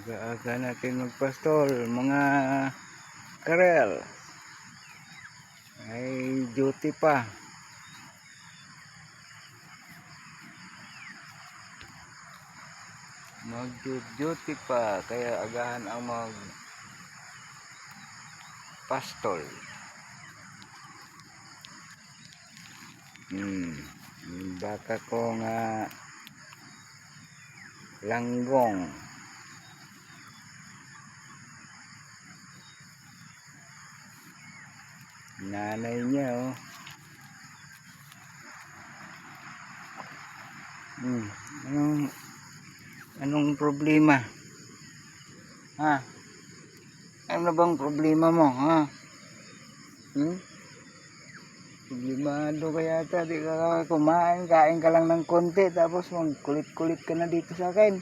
Aga-aga natin magpastol, mga karel. Ay duty pa. Mag-duty pa, kaya agahan ang magpastol. Baka ko nga langgong. Nanay niya oh. Anong problema? Ha? Ano bang problema mo, ha? Problemado ka yata, di ka kumain, kain ka lang ng konti, tapos magkulit-kulit ka na dito sa akin.